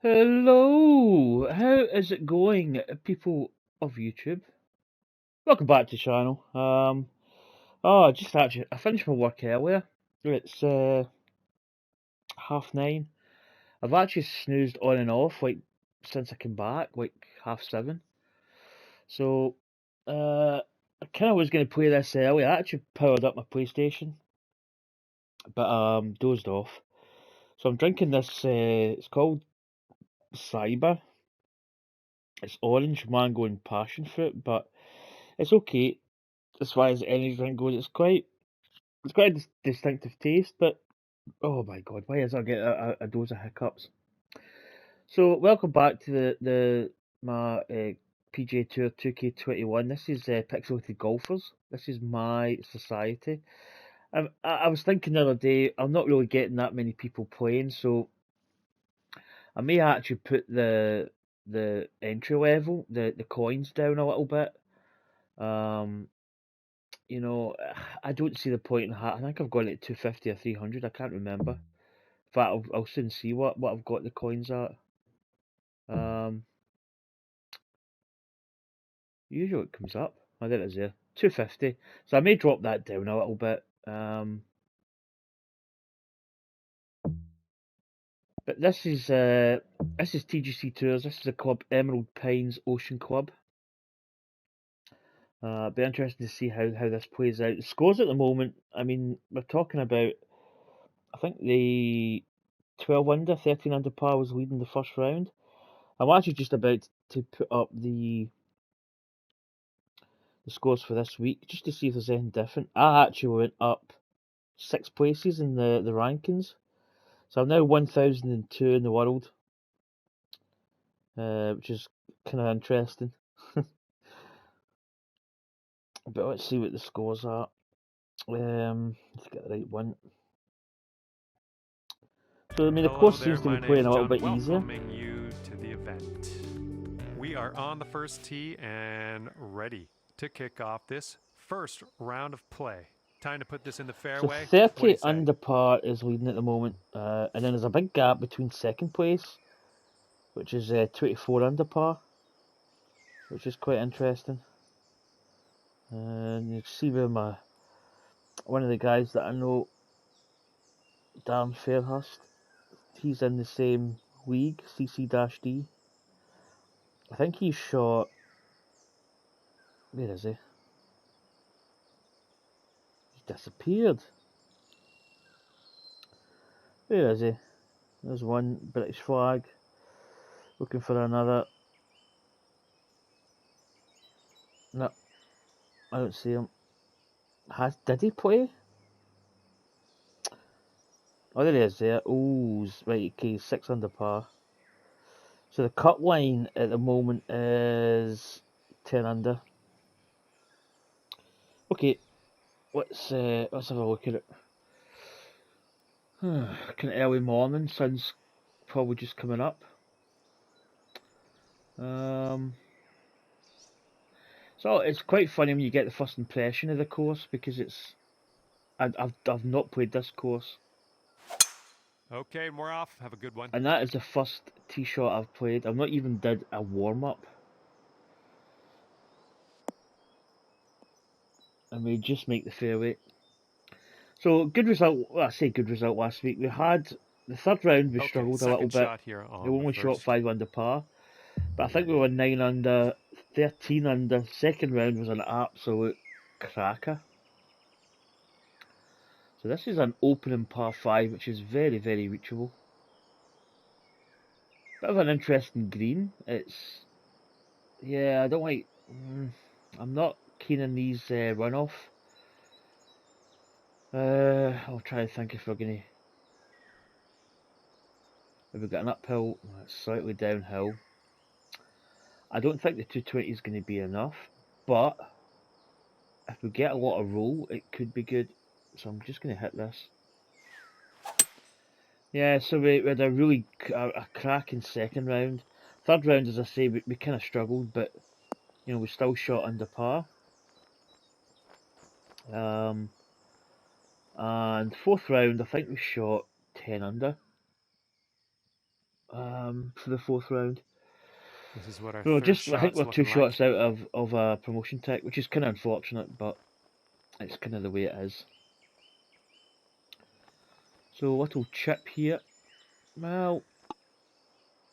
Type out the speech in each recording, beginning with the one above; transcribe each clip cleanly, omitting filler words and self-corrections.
Hello, how is it going, people of YouTube? Welcome back to the channel. I finished my work earlier. It's 9:30. I've actually snoozed on and off since I came back, like 7:30. So, I kind of was going to play this early. I actually powered up my PlayStation, but dozed off. So I'm drinking this. It's called Cyber. It's orange, mango, and passion fruit, but it's okay. As far as energy drink goes, it's quite a distinctive taste. But oh my god, why is I get a dose of hiccups? So welcome back to the my PGA Tour 2K21. This is Pixelated Golfers. This is my society. I was thinking the other day, I'm not really getting that many people playing, so I may actually put the entry level, the coins down a little bit. Um, you know, I don't see the point in that. I think I've got it at 250 or 300. I can't remember. In fact, I'll soon see what I've got the coins at. Um, Usually it comes up. Oh, there it is there. 250. So I may drop that down a little bit. But this is TGC Tours. This is the club Emerald Pines Ocean Club. Be interesting to see how this plays out. The scores at the moment, I mean, we're talking about, I think the 12 under, 13 under par was leading the first round. I'm actually just about to put up the scores for this week just to see if there's anything different. I actually went up 6 places in the rankings, so I'm now 1002 in the world, which is kind of interesting. But let's see what the scores are. Let's get the right one. So I mean, the Hello course there, seems to my be playing name's a little John, bit easier. welcoming you to the event. We are on the first tee and ready to kick off this first round of play. Time to put this in the So fairway. What do 30 you say? under par is leading at the moment, and then there's a big gap between second place, which is 24 under par, which is quite interesting. And you can see where one of the guys that I know, Dan Fairhurst, he's in the same league, CC-D. I think he shot. Where is he? He's disappeared. Where is he? There's one British flag. Looking for another. No, I don't see him. Did he play? Oh, there he is there. Oh, right, okay, 6 under par. So the cut line at the moment is 10 under. Okay, let's have a look at it. Kind of early morning, sun's probably just coming up. So it's quite funny when you get the first impression of the course because I've not played this course, Okay, and we're off. Have a good one. and that is the first tee shot I've played. I've not even did a warm up. And we just make the fairway. So good result. Well, I say good result last week. We had the third round. We Okay, struggled a little second bit. shot here We on the only shot first. 5 under par, but I think we were 9 under, 13 under. Second round was an absolute cracker. So this is an opening par 5, which is very, very reachable. Bit of an interesting green. Yeah, I don't like. I'm not keen on these runoff. I'll try to think if we're gonna. If we've got an uphill, slightly downhill. I don't think the 220 is going to be enough, but if we get a lot of roll, it could be good. So I'm just going to hit this. Yeah, so we had a cracking second round. Third round, as I say, we kind of struggled, but you know we still shot under par. And fourth round, I think we shot 10 under. for the 4th round. This is what our So third I think shot's we're 2 looking shots like. out of a promotion tech, which is kind of unfortunate, but it's kind of the way it is. So little chip here. Well,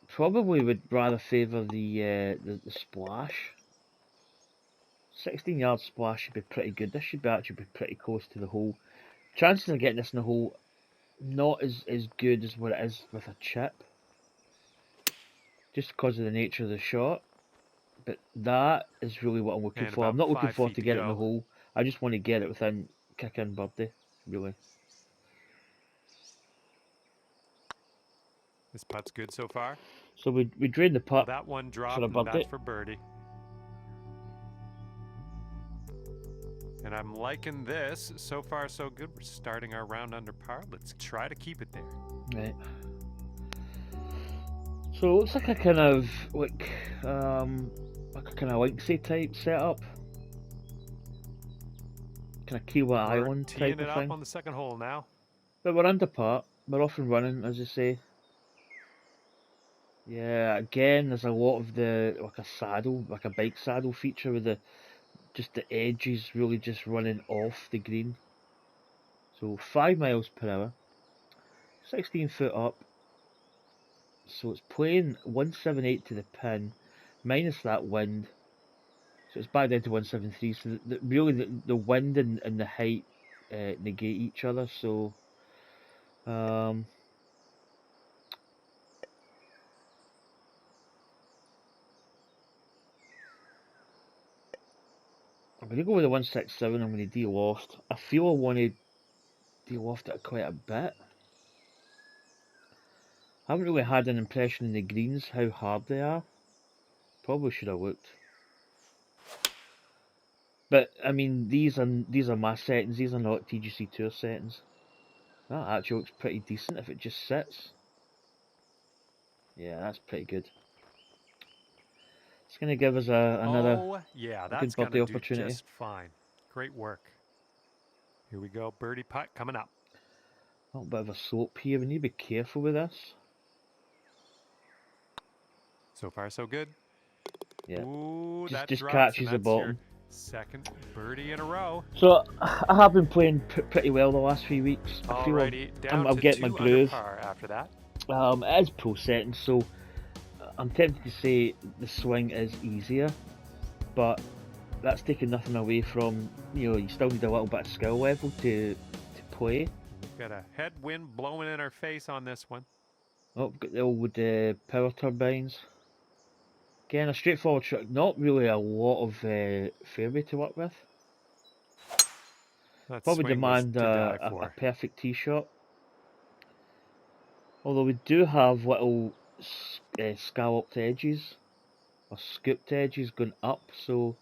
probably would rather favour the splash. 16-yard splash should be pretty good. This should actually be pretty close to the hole. Chances of getting this in the hole not as good as what it is with a chip, just because of the nature of the shot. But that is really what I'm looking And for. I'm about not looking 5 for feet to to get it in the go. hole. I just want to get it within kick-in birdie, really. This putt's good so far. So we drained the Well, putt that one for dropped, a and that's birdie. for birdie. And I'm liking this. So far, so good. We're starting our round under par. Let's try to keep it there. Right. So it looks like a kind of like a kind of Linksy type setup, kind of Kiwa Island Teeing type it of up thing. on the second hole now. But we're under par. We're off and running, as you say. Yeah, again, there's a lot of the like a saddle, like a bike saddle feature with the edges really just running off the green. So 5 miles per hour, 16 foot up. So it's playing 178 to the pin, minus that wind. So it's back down to 173. So really the wind and the height negate each other. So I'm going to go with the 167. I'm going to de-loft. I feel I want to de-loft it quite a bit. I haven't really had an impression in the greens how hard they are. Probably should have looked. But I mean, these are my settings. These are not TGC Tour settings. That actually looks pretty decent if it just sits. Yeah, that's pretty good. It's going to give us another Oh, yeah, a good that's going to birdie do opportunity. just fine. Great work. Here we go. Birdie putt coming up. A little bit of a slope here. We need to be careful with this. So far, so good. Yeah. Ooh, that Just drops, and catches the that's your bottom. second birdie in a row. So I have been playing pretty well the last few weeks. I feel Alrighty, down I'm to getting my 2 under groove. par after that. It is pro settings, so I'm tempted to say the swing is easier, but that's taking nothing away from, you still need a little bit of skill level to play. We've got a headwind blowing in our face on this one. Oh, we've got the old power turbines. Again, a straightforward shot, not really a lot of fairway to work with. That Probably swing was demand to die a for. perfect tee shot. Although we do have little scalloped edges, or scooped edges going up, so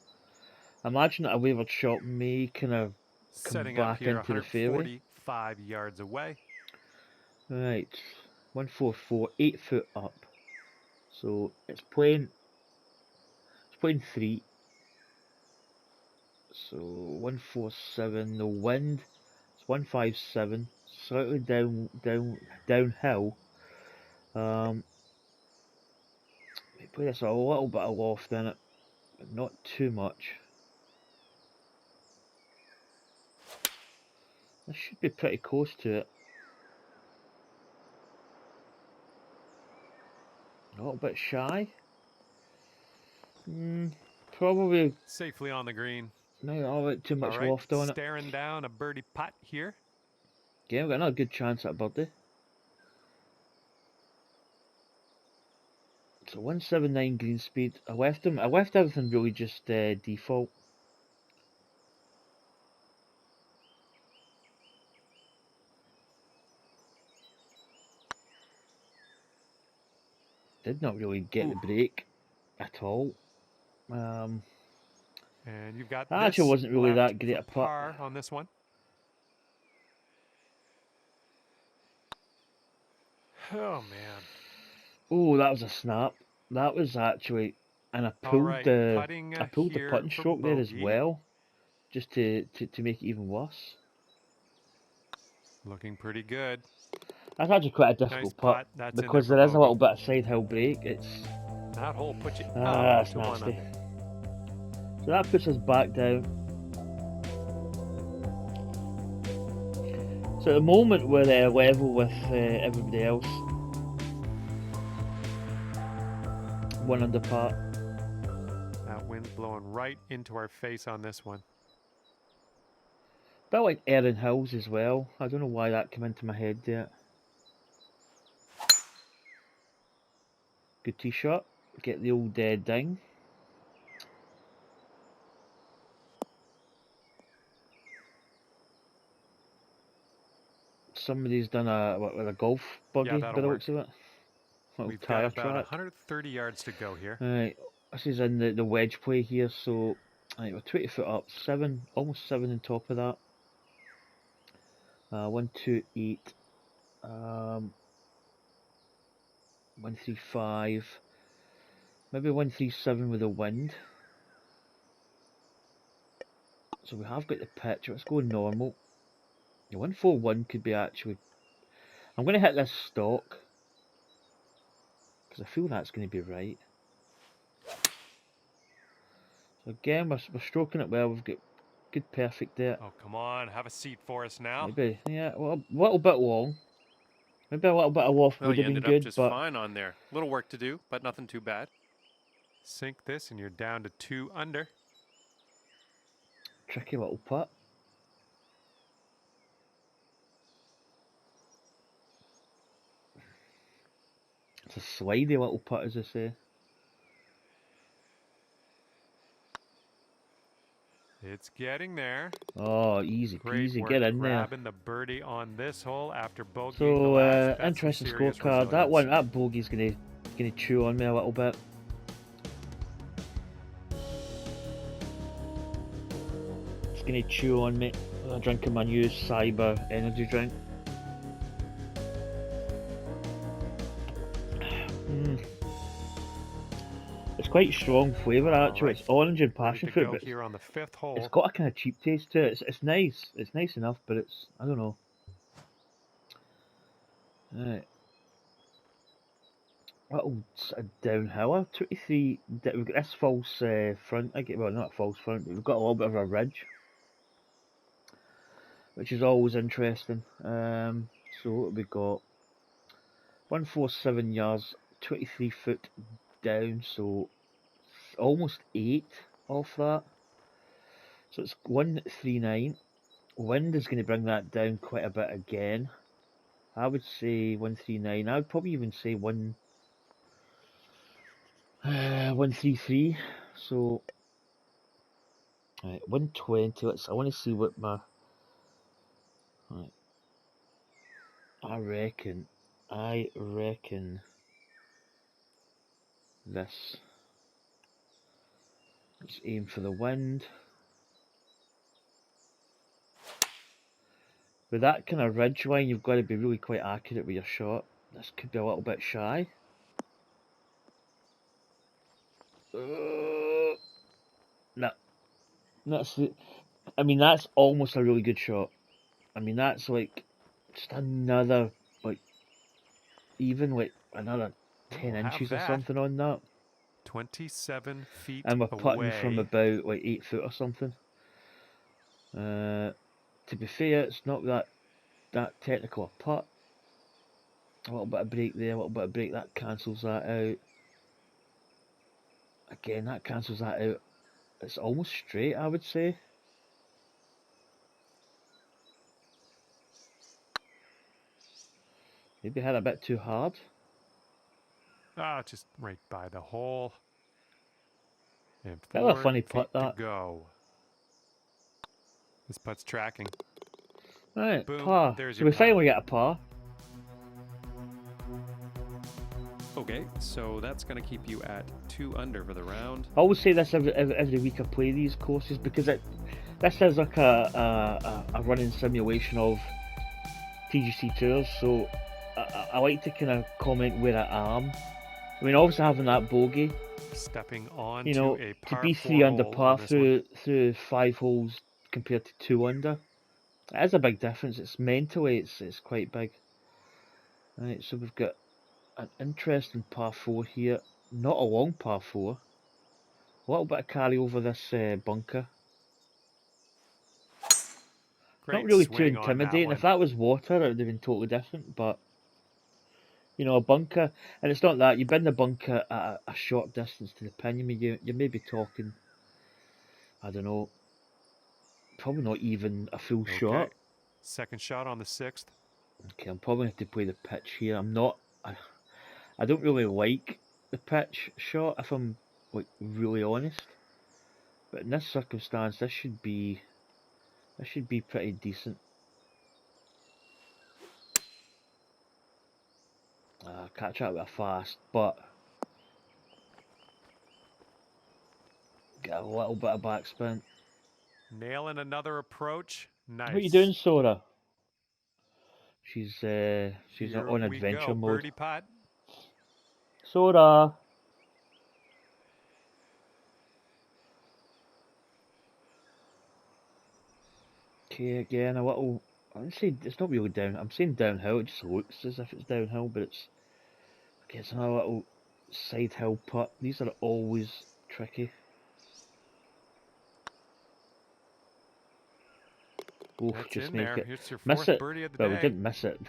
I imagine that a wayward shot may kind of come Setting up back here into the fairway. 145 yards away. Right, 144, 8 foot up. So it's playing 3. So 147, the wind, it's 157, slightly downhill. Play this a little bit of loft in it, but not too much. This should be pretty close to it. A little bit shy. Probably Safely on the green. not a bit too much All right, loft on it. staring down a birdie putt here. Yeah, we've got another good chance at a birdie. So 179 green speed. I left everything really just default. Did not really get the break at all. And you've got That this actually wasn't really left that great for a putt. par on this one. Oh man. Oh, that was a snap. That was actually, and I All pulled right, the putting here putting for stroke there as bogey. well, just to make it even worse. Looking pretty good. That's actually quite a Nice difficult putt. putt That's in there because for there is a little bogey. bit of side hill break. It's That hole puts you that's to 1 nasty. under. So that puts us back down. So at the moment we're level with everybody else. 1 under par. That wind's blowing right into our face on this one. Bit like Erin Hills as well. I don't know why that came into my head there. Good tee shot. Get the old ding. Somebody's done with a golf buggy by the looks of it. We've Tire got about track. 130 yards to go here. Right, this is in the wedge play here, so right, we're 20 foot up, almost 7 on top of that. 1, 2, 8, 1, 3, 5, maybe 1, 3, 7 with a wind. So we have got the pitch. Let's go normal. The 1, 4, 1 could be actually. I'm going to hit this stock because I feel that's going to be right. So again, we're stroking it well. We've got good perfect there. Oh, come on. Have a seat for us now. Maybe, yeah, well, a little bit long. Maybe a little bit of loft would have been good, just but fine on there. Little work to do, but nothing too bad. Sink this and you're down to 2 under. tricky little putt. It's a slidey little putt, as I say. It's getting there. Oh, easy Great peasy, work get in there. grabbing the birdie on this hole after bogeying the So, last. That's interesting some serious scorecard. That resilience. that bogey's gonna chew on me a little bit. It's gonna chew on me. I'm drinking my new Cyber energy drink. It's quite strong flavour actually. Right. It's orange and Ready passion to fruit, go but here on the 5th hole. it's got a kind of cheap taste to it. It's nice. It's nice enough, but it's, I don't know. Right. Little downhill. 23. We've got this false front. Well, not false front. But we've got a little bit of a ridge, which is always interesting. So what we got? 147 yards, 23 foot down. So almost 8 off that. So it's 139. Wind is going to bring that down quite a bit again. I would say 139. I would probably even say 133. So right, 120. I want to see what my. Right, I reckon this. Let's aim for the wind. With that kind of ridge line, you've got to be really quite accurate with your shot. This could be a little bit shy. No, I mean, that's almost a really good shot. I mean, that's like just another, like, even like another 10 We'll have inches or that. something on that. 27 feet And we're putting away. from about like 8 foot or something. To be fair, it's not that technical a putt. A little bit of break there, a little bit of break, that cancels that out. Again, that cancels that out. It's almost straight, I would say. Maybe hit a bit too hard. Ah, just right by the hole. And Bit of a 4 funny feet putt, to that. go. This putt's tracking. Right, Boom, par. there's So your we par. finally get a par. Okay, so that's going to keep you at 2 under for the round. I always say this every week I play these courses because this is like a running simulation of TGC tours. So I like to kind of comment where I am. I mean, obviously having that bogey, Stepping on you know, a to par be 4 3 under hole par on this one. through 5 holes compared to 2 under, it is a big difference. It's mentally, it's quite big. Right, so we've got an interesting par 4 here. Not a long par 4. A little bit of carry over this bunker. Not Great really too swing on that intimidating. one. If that was water, it would have been totally different. But, you know, a bunker, and it's not that. You bend the bunker at a short distance to the pin. You may be talking, I don't know, probably not even a full Okay. shot. Second shot on the 6th. Okay, I'm probably going to have to play the pitch here. I don't really like the pitch shot, if I'm like really honest. But in this circumstance, this should be pretty decent. Catch up with a fast, but get a little bit of backspin. Nailing another approach. Nice. What are you doing, Sora? She's Here on we adventure go. mode. Birdie putt. Sora. Okay, again a little. I'm saying it's not really down. I'm saying downhill. It just looks as if it's downhill, but it's okay. It's another little side hill putt. These are always tricky. Oof, That's just in make there. it. Here's your Miss fourth it. birdie of the Well, day. we didn't miss it.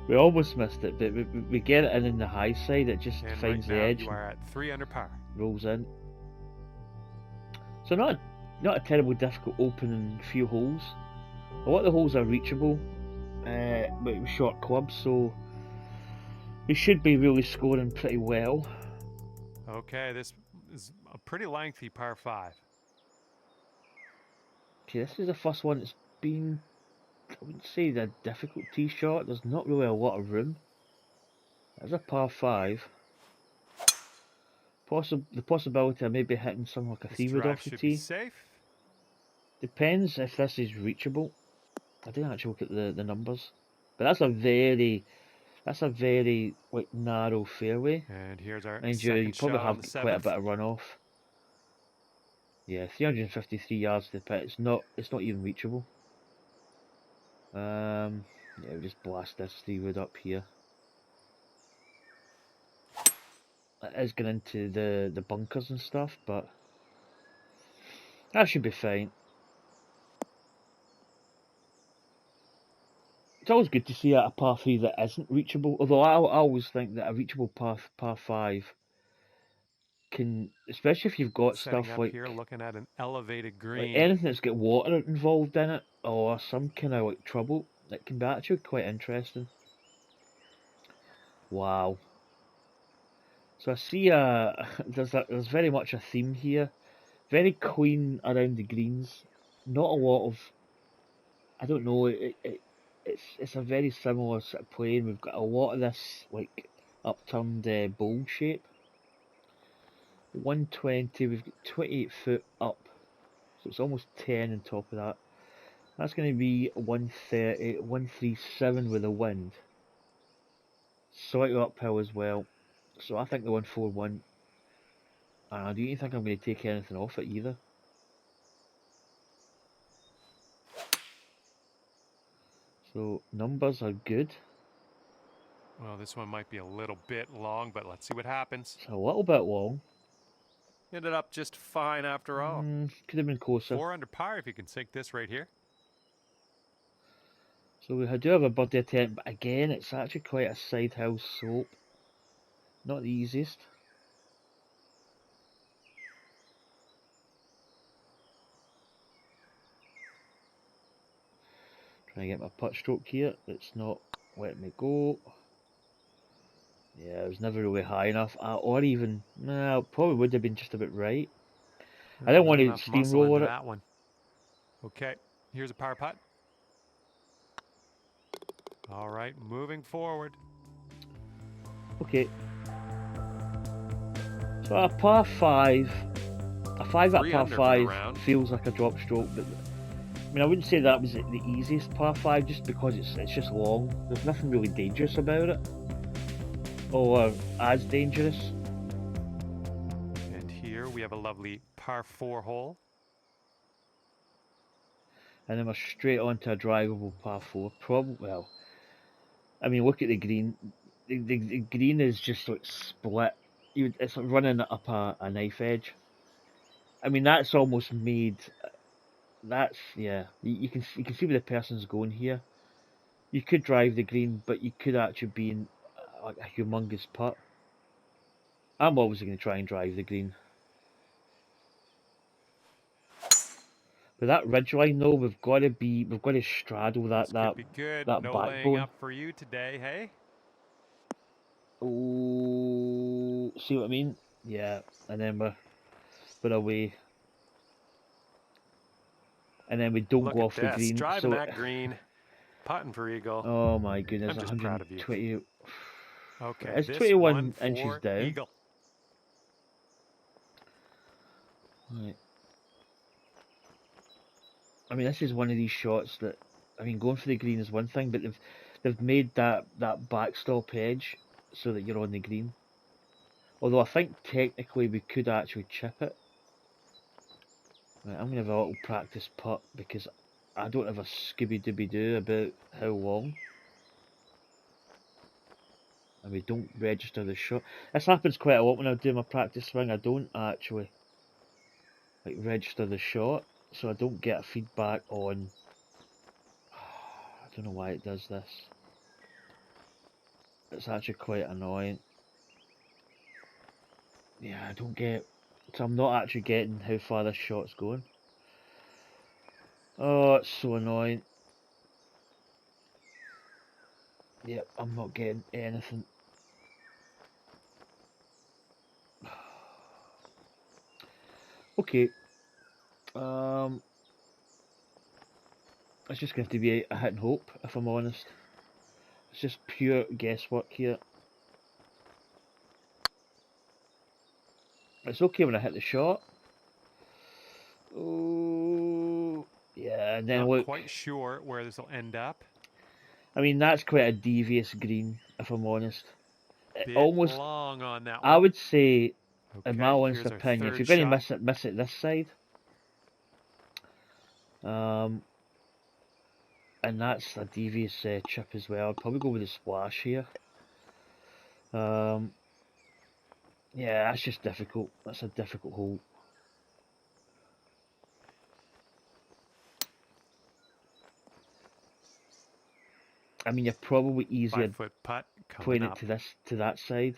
We almost missed it, but we get it in the high side. It just And finds right the now edge. you are at 3 under par. Rolls in. So not a terribly difficult opening few holes. A lot of the holes are reachable, but with short clubs, so we should be really scoring pretty well. Okay, this is a pretty lengthy par 5. Okay, this is the first one that's been, I wouldn't say the difficult tee shot. There's not really a lot of room. There's a par 5. The possibility of maybe hitting something like a This 3-wood drive off the should be tee. safe. Depends if this is reachable. I didn't actually look at the numbers, but that's a very like narrow fairway. And here's our Mind you, you second probably shot on have the quite a 7th. bit of runoff. Yeah, 353 yards to the pit. It's not even reachable. Yeah, we'll just blast this 3-wood up here. It is going into the bunkers and stuff, but that should be fine. It's always good to see a par 3 that isn't reachable, although I always think that a reachable par 5 can, especially if you've got Setting stuff up like here, looking at an elevated green. anything that's got water involved in it, or some kind of like trouble, it can be actually quite interesting. Wow. So I see there's very much a theme here. Very clean around the greens. Not a lot of, I don't know, it's a very similar sort of playing. We've got a lot of this like upturned bowl shape. 120, we've got 28 foot up. So it's almost 10 on top of that. That's going to be 130, 137 with the wind. Slightly uphill as well. So I think the 141. I don't even think I'm going to take anything off it either. So numbers are good. Well, this one might be a little bit long, but let's see what happens. It's a little bit long. Ended up just fine after all. Could have been closer. 4 under par if you can sink this right here. So we do have a birdie attempt, but again, it's actually quite a side hill slope. Not the easiest. Trying to get my putt stroke here. It's not letting me go. Yeah, it was never really high enough. Or even, no, probably would have been just about right. I don't want to steamroller it. That one. Okay, here's a par putt. All right, moving forward. Okay. So a par 5, a 5 at 3 par under for the 5 round. feels like a drop stroke, but I mean I wouldn't say that was the easiest par 5 just because it's just long. There's nothing really dangerous about it, or as dangerous. And here we have a lovely par 4 hole. And then we're straight on to a drivable par 4. Probably, well, I mean, look at the green. The green is just like split. It's like running up a knife edge. I mean, that's almost made. That's yeah. You can see where the person's going here. You could drive the green, but you could actually be in like a humongous putt. I'm always going to try and drive the green. But that ridgeline though, we've got to straddle This could be good. that No laying backbone. up for you today, hey? Oh, see what I mean? Yeah, and then we're away, and then we don't Look go at off the this. green. Driving So, that green, putting for eagle. oh my goodness, I'm just proud of you. 120. Okay, It's this 21 one inches for down. eagle. Right. I mean, this is one of these shots that, I mean, going for the green is one thing, but they've made that backstop edge so that you're on the green. Although I think technically we could actually chip it. Right, I'm gonna have a little practice putt because I don't have a Scooby-Dooby-Doo about how long. And we don't register the shot. This happens quite a lot when I do my practice swing. I don't actually like register the shot, so I don't get a feedback on. I don't know why it does this. It's actually quite annoying. Yeah, I don't get. So I'm not actually getting how far this shot's going. Oh, it's so annoying. Yep, I'm not getting anything. Okay. It's just going to be a hit and hope, if I'm honest. It's just pure guesswork here. It's okay when I hit the shot. Oh, yeah, and then Not look. quite sure where this will end up. I mean, that's quite a devious green, if I'm honest. Bit Almost, long on that I one. would say, in my Okay, honest here's our opinion, if third you're going to shot. miss it this side, and that's a devious chip as well. I'd probably go with a splash here. Yeah, that's just difficult. That's a difficult hole. I mean, you're probably easier 5-foot putt coming putting it up. to that side,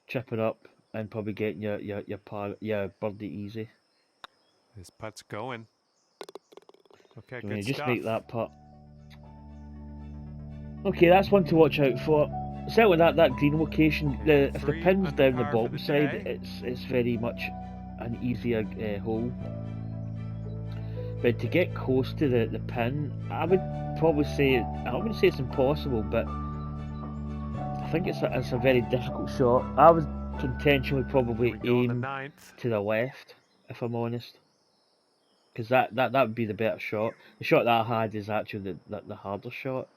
chip it up, and probably getting your birdie easy. This putt's going. Okay, So good just stuff. make that putt. Okay, that's one to watch out for. Certainly that green location. Okay, If the 3 pin's under down the par for bottom the side, day. it's very much an easier hole. But to get close to the pin, I would probably say I wouldn't say it's impossible, but I think it's a very difficult shot. I would intentionally probably We go in the aim 9th. to the left, if I'm honest, because that would be the better shot. The shot that I had is actually the harder shot.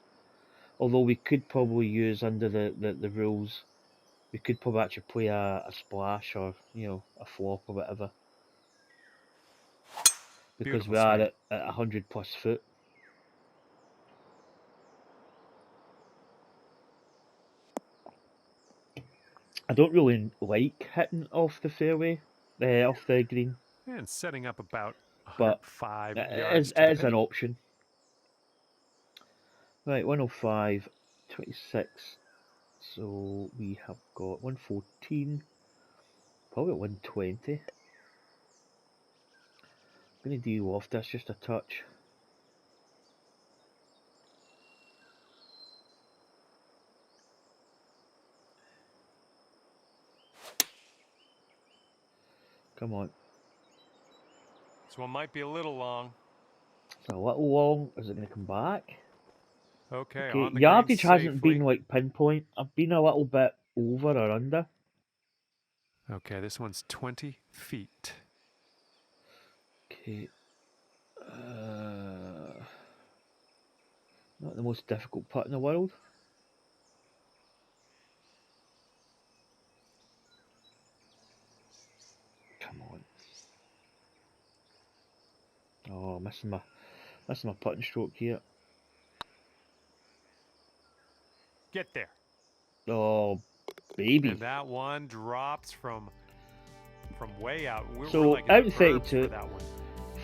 Although we could probably use under the rules, we could probably actually play a splash or a flop or whatever, because Beautiful we are swing. at 100 plus foot. I don't really like hitting off the fairway, off the green, And setting up about but 105 it yards it is today. an option. Right, 105, 26. So we have got 114, probably 120. I'm going to do off this just a touch. Come on. This one might be a little long. It's a little long. Is it going to come back? Okay, Okay, on the green yardage hasn't been safely. like pinpoint. I've been a little bit over or under. Okay, this one's 20 feet. Okay. Not the most difficult putt in the world. Come on. Oh, missing my putting stroke here. Get there. Oh, baby. And that one drops from way out. We're So, like in out the in burbs 32. for that one.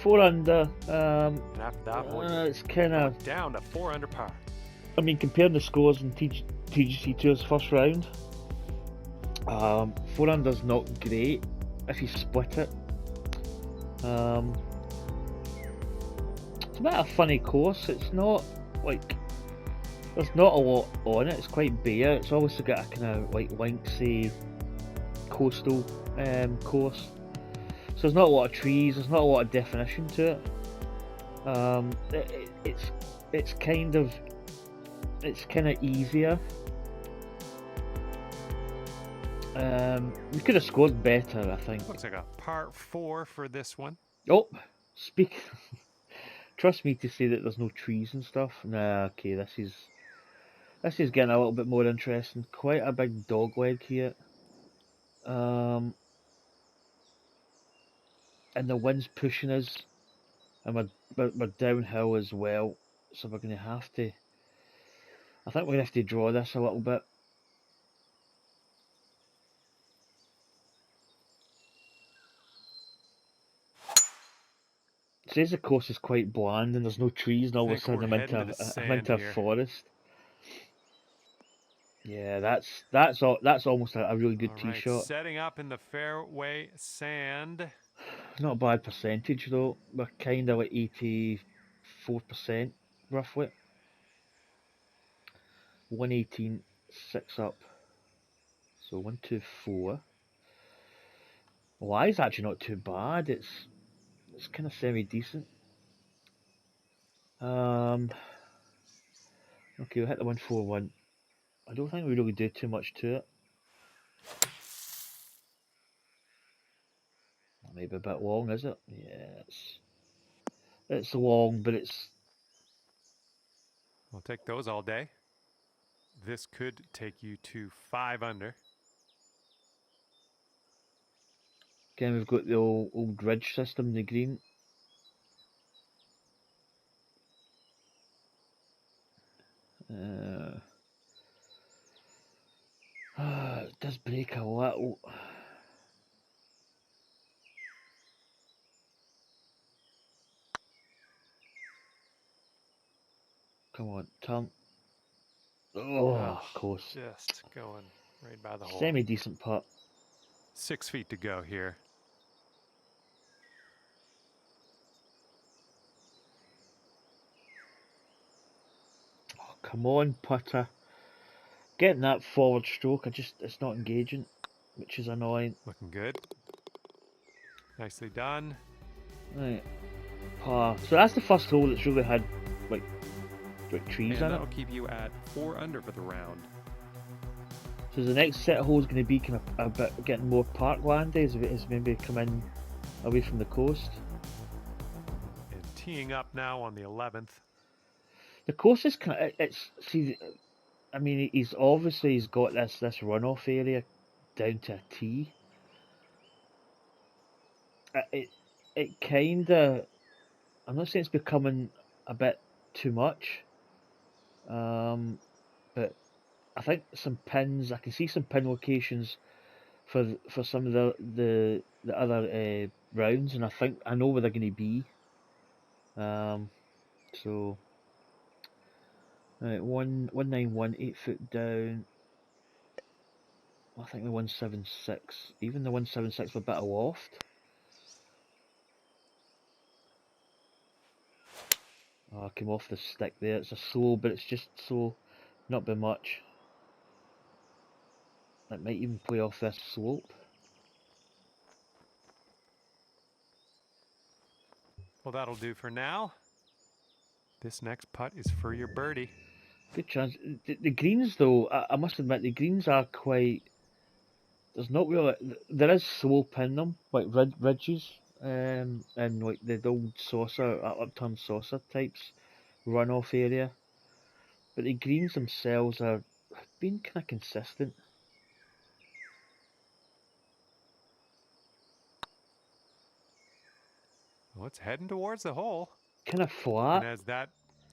4 under. And after that one, It's kind of. down to 4 under par. I mean, comparing the scores in TGC Tour's first round, 4 under's not great if you split it. It's a bit of a funny course. It's not like there's not a lot on it. It's quite bare. It's obviously got a kind of like linksy coastal course. So there's not a lot of trees. There's not a lot of definition to it. It's kind of easier. We could have scored better, I think. Looks like a par 4 for this one. Oh, speak. Trust me to say that there's no trees and stuff. Nah, okay, this is getting a little bit more interesting. Quite a big dog leg here. And the wind's pushing us, and we're downhill as well. So we're gonna have to. I think we're gonna have to draw this a little bit. It says the course is quite bland and there's no trees, and all of a sudden I'm into a forest. Yeah, that's almost a really good tee shot. Setting up in the fairway sand. Not a bad percentage though. We're kind of like 84% roughly. 118, 6 up. So 124. Lie's actually not too bad. It's kind of semi decent. Okay, we'll hit the 141. I don't think we really do too much to it. Maybe a bit long, is it? Yeah, it's long, but it's. We'll take those all day. This could take you to 5 under. Again, we've got the old ridge system, the green. It does break a little. Come on, turn. Oh, of course. Just going right by the hole. Semi-decent putt. 6 feet to go here. Oh, come on, putter. Getting that forward stroke, it's not engaging, which is annoying. Looking good. Nicely done. Right. Par. So that's the first hole that's really had like trees And in it. that'll keep you at 4 under for the round. So the next set of holes going to be kind of a bit getting more parklandy as maybe come in away from the coast. And teeing up now on the 11th. The course is kind of I mean, he's got this runoff area down to a tee. It kind of, I'm not saying it's becoming a bit too much, but I think some pins. I can see some pin locations for some of the other rounds, and I know where they're going to be. So. Right, 191, 8 foot down. I think the 176. Even the 176 with a bit of loft. Oh, I came off the stick there. It's a slow, but it's just so, not by much. It might even play off this slope. Well, that'll do for now. This next putt is for your birdie. Good chance. The greens, though, I must admit, the greens are quite. There's not really. There is slope in them, like ridges, and like the old saucer, upturned saucer types runoff area. But the greens themselves have been kind of consistent. Well, it's heading towards the hole. Kind of flat. And as that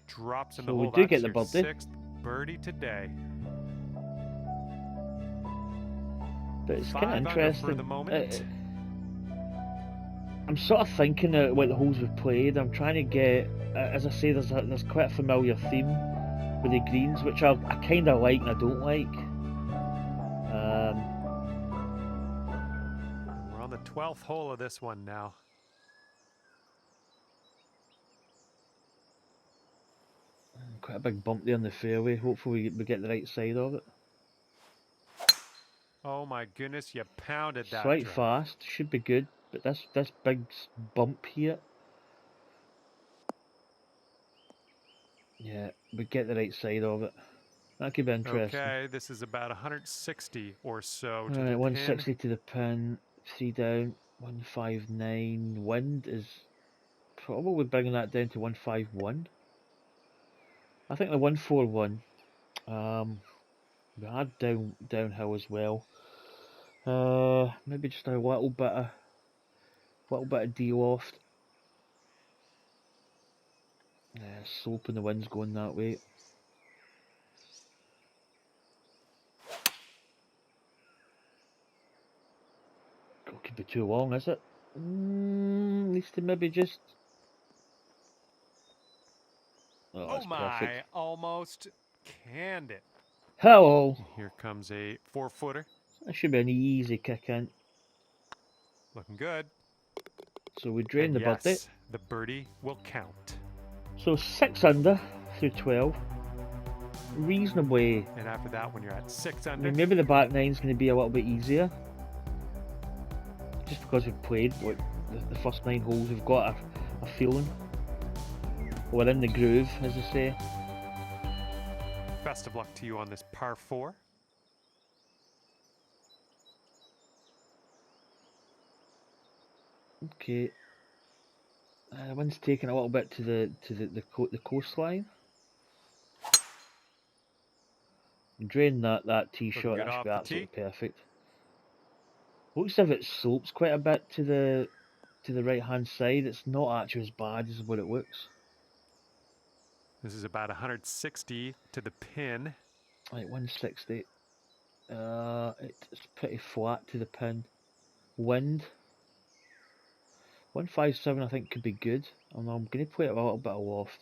drops in So the we hole, do that's get the your birdie. 6th birdie today. But it's kind 5 of under interesting. for the moment. I'm sort of thinking about what the holes we've played. I'm trying to get, as I say, there's quite a familiar theme with the greens, which I kind of like and I don't like. We're on the 12th hole of this one now. Quite a big bump there on the fairway. Hopefully we get the right side of it. Oh my goodness, you pounded that Slight drive. fast, should be good, but this big bump here. Yeah, we get the right side of it. That could be interesting. Okay, this is about 160 or so to Alright, the 160 pin. to the pin, 3 down, 159. Wind is probably bringing that down to 151. I think the 141. We had downhill as well. Maybe just a little bit of de-loft. Slope and the wind's going that way. Could be too long, is it? At least to maybe just. Oh, that's my, perfect. almost canned it. Hello. Here comes a 4-footer. That should be an easy kick in. Looking good. So we drain And the yes, birdie. the birdie will count. So 6 under through 12. Reasonably. And after that, when you're at 6 I under, mean, maybe the back nine's going to be a little bit easier. Just because we've played like the first 9 holes, we've got a feeling. We're in the groove, as they say. best of luck to you on this par 4. Okay. The wind's taking a little bit to the coastline. Drain that tee Looking shot. good That should off be the absolutely tee. perfect. Looks as if it slopes quite a bit to the right hand side. It's not actually as bad as what it looks. This is about 160 to the pin. Right, 160. It's pretty flat to the pin. Wind. 157 I think could be good. I'm going to play it a little bit of loft.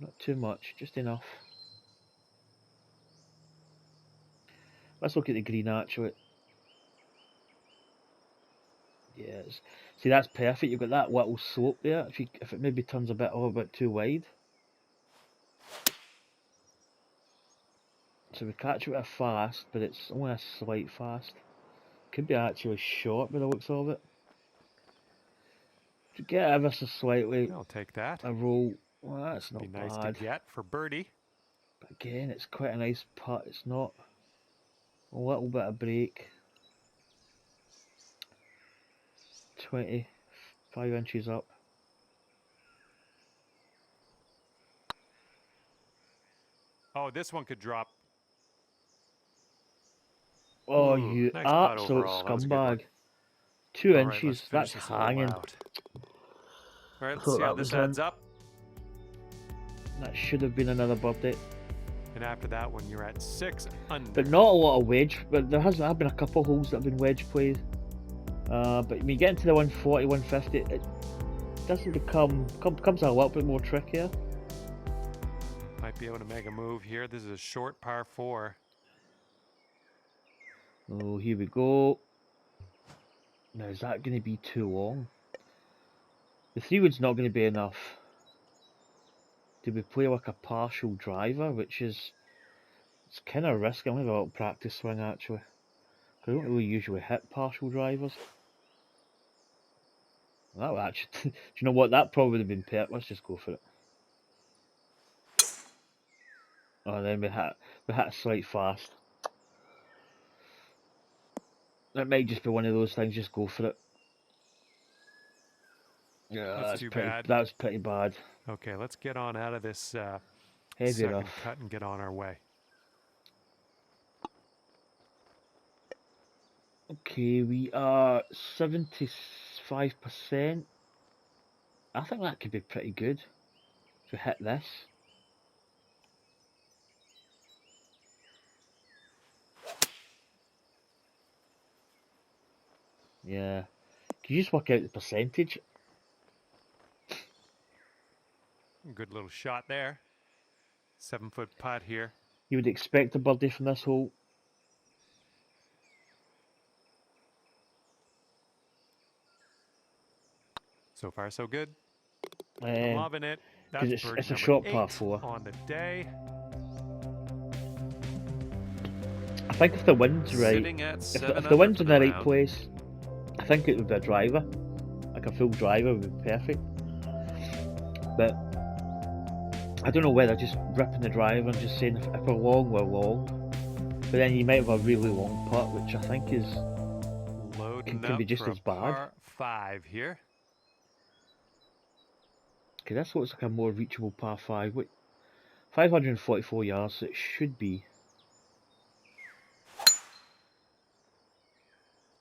Not too much, just enough. Let's look at the green actually. Yes. See, that's perfect. You've got that little slope there. If it maybe turns a little bit too wide. So we catch it with a fast, but it's only a slight fast. Could be actually short by the looks of it. To get ever so slightly I'll take that. a roll. Well, that's Be not nice bad. to get for birdie. But again, it's quite a nice putt. It's not a little bit of break. 25 inches up. Oh, this one could drop. Oh, Ooh, you nice putt absolute overall. That was a good one. scumbag. 2 All right, inches, let's finish that's this little hanging. out. All right, let's Thought see how that this was in. adds up. That should have been another birdie. And after that, when you're at 6 under. But not a lot of wedge. But there have been a couple holes that have been wedge played. But when you get into the 140, 150, it doesn't becomes a little bit more trickier. Might be able to make a move here. This is a short par 4. Oh, here we go. Now, is that going to be too long? The 3-wood's not going to be enough. Do we play like a partial driver, which is it's kind of risky. I'm going to have a little practice swing actually. I don't really usually hit partial drivers. That would actually, do you know what? That probably would have been perfect. Let's just go for it. Oh, then we hit a slight fast. That might just be one of those things. Just go for it. Yeah, That's too pretty, bad. That's pretty bad. Okay, let's get on out of this Heavy second rough. cut and get on our way. Okay, we are 75%. I think that could be pretty good to hit this. Yeah. Can you just work out the percentage? Good little shot there. 7-foot putt here. You would expect a birdie from this hole. So far, so good. I'm loving it. That's Because birdie it's a number short 8 par 4. on the day. I think if the wind's right, Sitting at 7 if the wind's in under the for right round. place, I think it would be a driver. Like a full driver would be perfect. But I don't know whether just ripping the driver and just saying if we're long, we're long. But then you might have a really long putt, which I think is Loading can up be just for as a bad. par 5 here. Okay, this looks like a more reachable par 5. Wait, 544 yards, so it should be.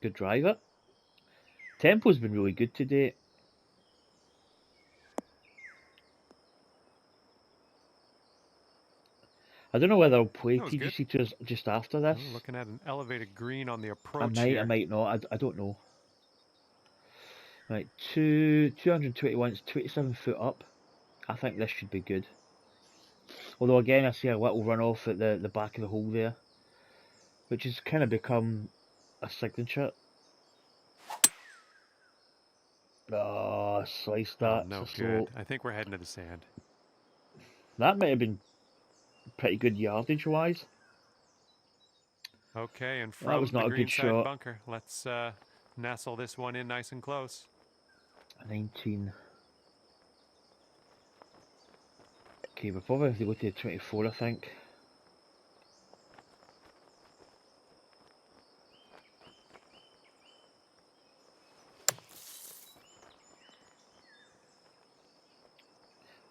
Good driver. Tempo's been really good today. I don't know whether I'll play That was good. TGC Tours just after this. Ooh, looking at an elevated green on the I approach might, here. I might not. I don't know. Right, 221. It's 27 foot up. I think this should be good. Although again, I see a little run off at the back of the hole there, which has kind of become a signature. Oh, sliced that. Oh, no It's a good. slope. I think we're heading to the sand. That might have been pretty good yardage wise. Okay, and That from was the not a green good side shot. bunker, let's nestle this one in nice and close. 19. Okay, we'll probably have to go to the 24, I think.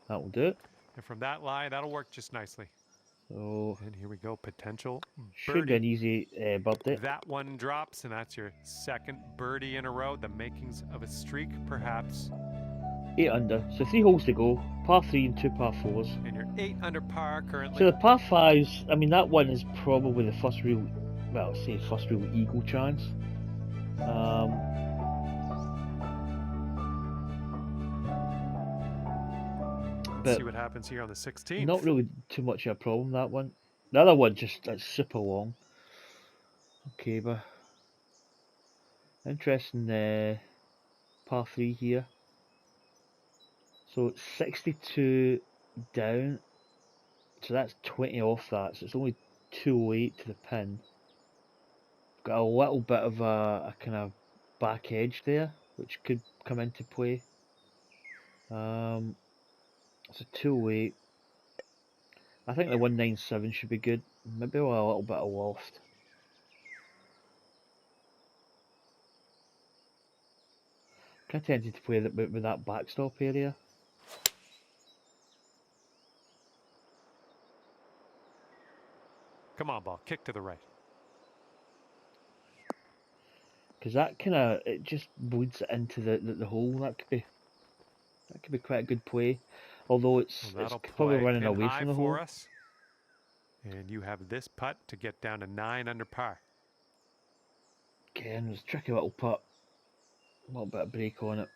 That will do it. And from that lie, that'll work just nicely. So, And here we go, potential should be an birdie. easy birdie. That one drops, and that's your second birdie in a row. The makings of a streak, perhaps. 8 under. So 3 holes to go. Par 3 and 2 par 4s. And you're 8 under par currently. So the par 5s, I mean, that one is probably the first real, well, say first real eagle chance. Let's see what happens here on the 16th. Not really too much of a problem, that one. The other one just, it's super long. Okay, but interesting par 3 here. So it's 62 down. So that's 20 off that. So it's only 208 to the pin. Got a little bit of a kind of back edge there, which could come into play. It's a 208. I think the 197 should be good. Maybe with a little bit of loft. Kind of tempted to play with that backstop area. Come on, ball. Kick to the right. Because that kind of, it just bleeds it into the hole. That could be quite a good play. Although it's probably running away from the hole. Us. And you have this putt to get down to 9 under par. Again, it's a tricky little putt. A little bit of break on it.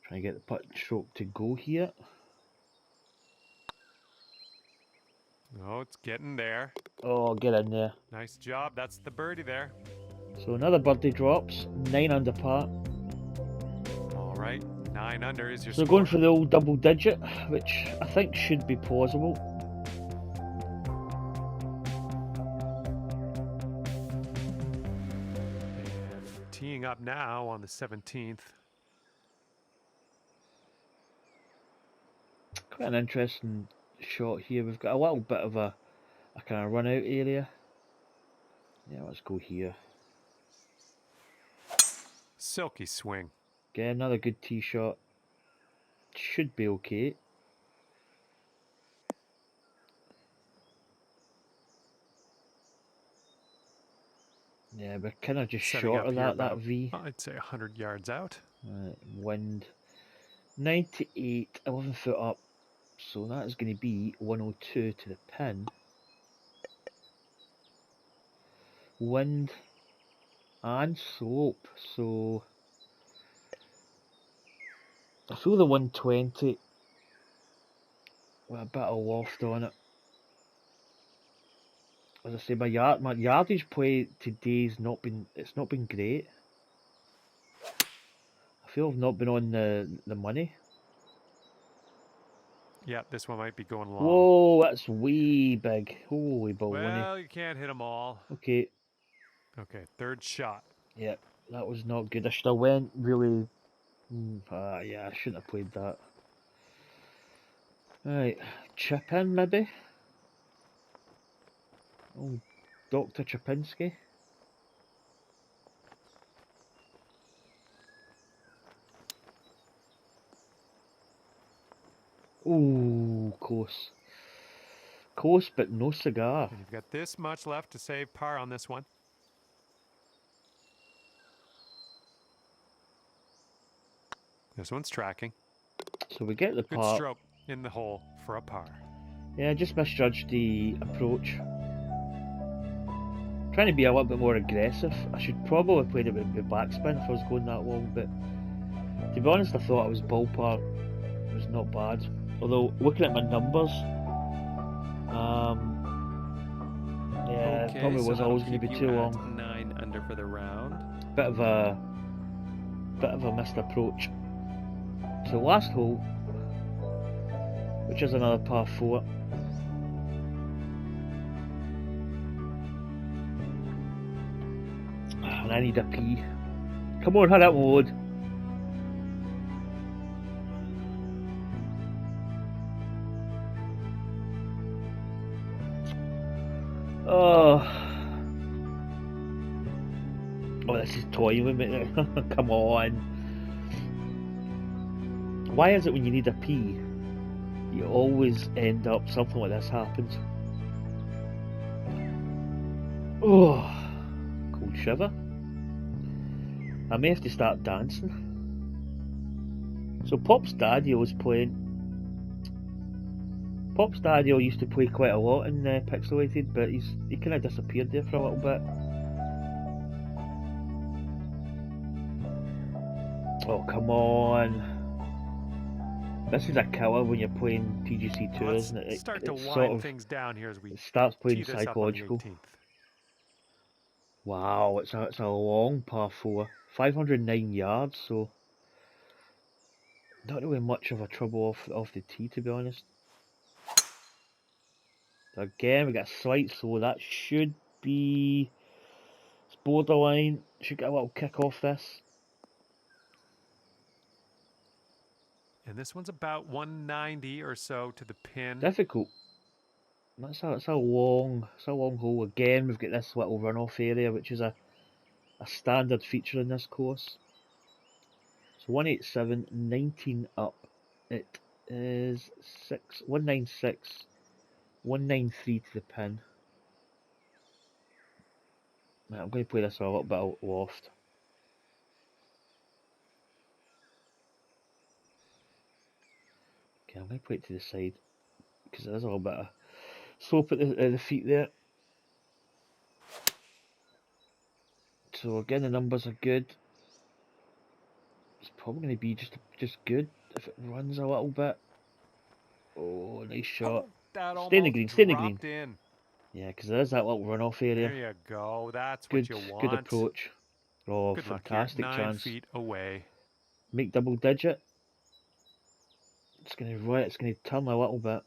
Trying to get the putt stroke to go here. Oh, it's getting there. Oh, get in there. Nice job. That's the birdie there. So another birdie drops. 9 under par. All right. 9 under is your So score. going for the old double digit, which I think should be plausible. And teeing up now on the 17th. Quite an interesting shot here. We've got a little bit of a kind of run out area. Yeah, let's go here. Silky swing. Again, another good tee shot. Should be okay. Yeah, we're kind of just Setting short up of here that about, V. I'd say 100 yards out. Wind. 98, 11 foot up. So that is going to be 102 to the pin. Wind and slope. So I feel the 120 with a bit of loft on it. As I say, my yardage play today's not been great. I feel I've not been on the money. Yeah, this one might be going long. Whoa, that's way big. Holy baloney. Well, you can't hit them all. Okay. Okay, third shot. Yeah, that was not good. I should have went really... yeah, I shouldn't have played that. Right, chip in maybe? Oh, Dr. Chapinski. Ooh, close. Close, but no cigar. And you've got this much left to save par on this one. This one's tracking. So we get the Good par. stroke in the hole for a par. Yeah, I just misjudged the approach. Trying to be a little bit more aggressive. I should probably have played it with backspin if I was going that long, but to be honest, I thought it was ballpark. It was not bad. Although looking at my numbers, yeah, Okay, it probably so was that'll always going to keep be you too at long. 9 under for the round. Bit of a missed approach. So last hole, which is another par 4. And I need a pee. Come on, hurry up, Wood. Oh, this is toying with me. Come on. Why is it when you need a pee, you always end up something like this happens? Oh, cold shiver. I may have to start dancing. So Pop's Daddy was playing. Pop's Daddy used to play quite a lot in Pixelated, but he kind of disappeared there for a little bit. Oh, come on. This is a killer when you're playing PGC Tours, Let's isn't it? start to It wind sort of things down here as we starts playing tee this up on the psychological. 18th. Wow, it's a long par 4, 509 yards, so not really much of a trouble off the tee, to be honest. Again, we got a slight slow. That should be... It's borderline. Should get a little kick off this. And this one's about 190 or so to the pin. Difficult. That's a long hole. Again, we've got this little runoff area, which is a standard feature in this course. So 187, 19 up. It is 196, 193 to the pin. Right, I'm going to play this with a little bit of loft. Okay, I'm going to play it to the side because there is a little bit of slope at the feet there. So again, the numbers are good. It's probably going to be just good if it runs a little bit. Oh, nice shot. That Stay in the green, stay in the green. dropped in. Yeah, because there is that little runoff area. There you go. That's Good, what you want. good approach. Oh, Good luck fantastic here. 9 chance. feet away. Make double digit. It's gonna turn a little bit.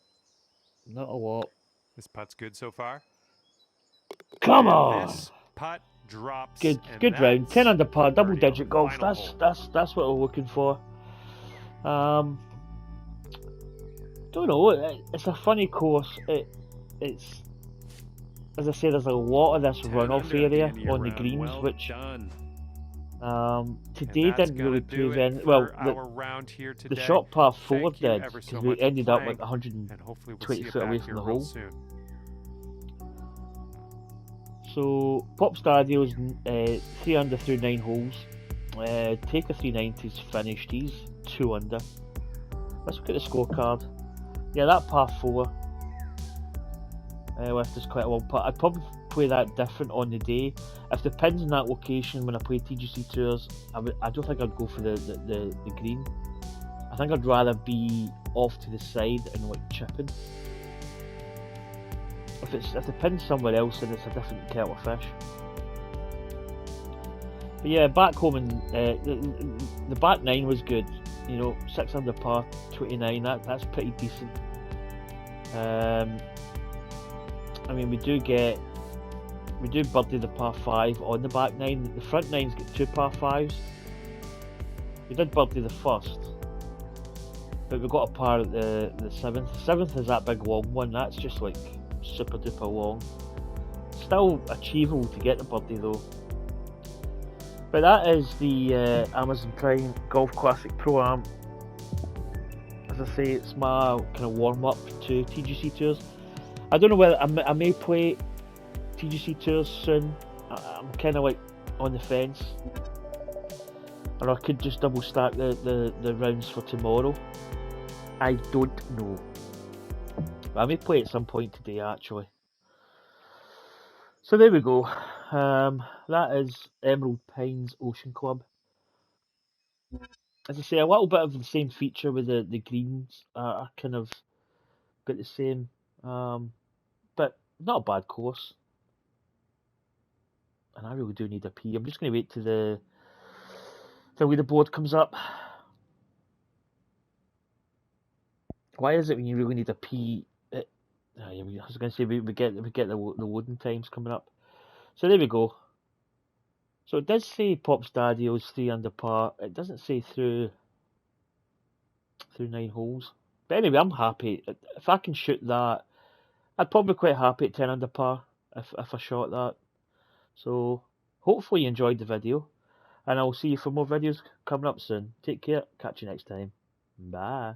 Not a lot. This putt's good so far. Come And on! This putt drops. Good and round. 10 under par, double birdie on digit the golf. final That's what we're looking for. Don't know. It's a funny course. It's as I say, there's a lot of this 10 runoff under at the area end of your on the round. greens, Well which done. today And that's didn't gonna really do prove it any. Well, for our round here the today. shot par 4 Thank you did ever so because we much for ended up playing, like 120 and hopefully we'll see you foot away back from here the real hole. soon. So Pop Stadio's 3 under through 9 holes. Taker 390's finished. He's 2 under. Let's look at the scorecard. Yeah, that par 4 left is quite a long putt. I'd probably play that different on the day. If the pin's in that location when I play TGC Tours, I don't think I'd go for the green. I think I'd rather be off to the side and like chipping. If the pin's somewhere else, then it's a different kettle of fish. But yeah, back home in the back 9 was good. You know, 6 under par, 29. That's pretty decent. I mean, we do birdie the par 5 on the back 9. The front 9's got 2 par 5s. We did birdie the first, but we got a par at the 7th. The 7th is that big long one. That's just like super duper long. Still achievable to get the birdie though. But that is the Amazon Prime Golf Classic Pro-Am. As I say, it's my kind of warm-up to TGC Tours. I don't know whether I may play TGC Tours soon. I'm kind of like on the fence. Or I could just double stack the rounds for tomorrow. I don't know. But I may play at some point today actually. So there we go. That is Emerald Pines Ocean Club. As I say, a little bit of the same feature with the greens are kind of got the same, but not a bad course. And I really do need a pee. I'm just going to wait till the leaderboard comes up. Why is it when you really need a pee? I was going to say we get the loading times coming up. So there we go. So it does say Pop Stadio's 3 under par. It doesn't say through 9 holes. But anyway, I'm happy. If I can shoot that, I'd probably be quite happy at 10 under par if I shot that. So hopefully you enjoyed the video, and I'll see you for more videos coming up soon. Take care. Catch you next time. Bye.